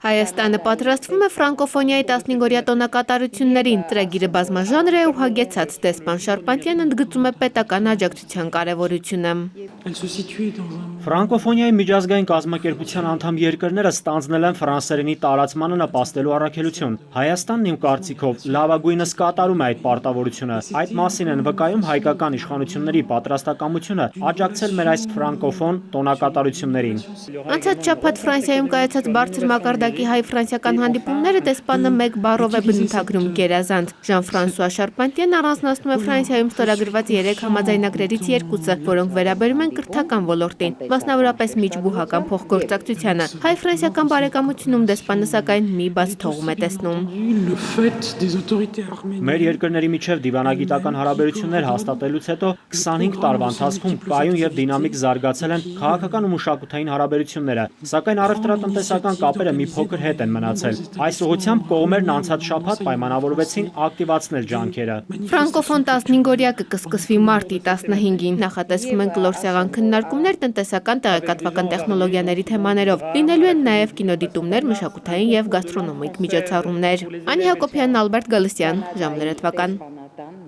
Հայաստանը պատրաստվում է ֆրանկոֆոնիայի 15-օրյա տոնակատարություններին, ծրագիրը բազմաժանր է ու հագեցած, դեսպան Շարպանտյանն ընդգծում է պետական աջակցության կարևորությունը։ Ֆրանկոֆոնիայի միջազգային կազմակերպության անդամ երկրները ստանձնել են ֆրանսերենի տարածմանը նպաստելու առաքելություն։ Հայաստանն իմ կարծիքով լավագույնս կատարում է այդ պարտավորությունը։ Այդ մասին են վկայում հայկական իշխանությունների պատրաստակամությունը աջակցել մեր այս ֆրանկոֆոն տոնակատարություններին։ Անցած շաբաթ Ֆրանսիայում կայացած բարձր մակարդակի հայ-ֆրանսիական հանդիպումները դեսպանը մեկ բառով է բնութագրում գերազանց։ Ժան-Ֆրանսուଆ Շարպանտյանն առանձնացնում է Ֆրանսիայում ստորագրված 3 համաձայնագրերից 2-ը, որոնք վերաբերում են կրթական ոլորտին, մասնավորապես միջբուհական փոխգործակցությանը։ Հայ-ֆրանսիական բարեկամությունում դեսպանը սակայն մի բաց թողում է տեսնում։ Մեր երկրների միջև դիվանագիտական հարաբերություններ հաստատելուց հետո 25 տարվա ընթացքում կայուն եւ դինամիկ զարգացել են քաղաքական ու մշակութային հարաբերությունները, սակայն առևտրատնտեսական կապերը մի փոքր հետ են մնացել։ Այս ուղղությամբ կողմերն անցած շաբաթ պայմանավորվեցին ակտիվացնել ջանքերը։ Ֆրանկոֆոն 15-օրյակը կսկսվի մարտի 15-ին, նախատեսվում են կլոր-սեղան քննարկումներ տնտեսական, տեղեկատվական տեխնոլոգիաների թեմաներով, լինելու են նաև կինոդիտումներ, մշակութային եւ գաստրոնոմիկ միջոցառումներ։ Անի Հակոբյան, Ալբերտ Գալստյան, Ժամը լրատվական։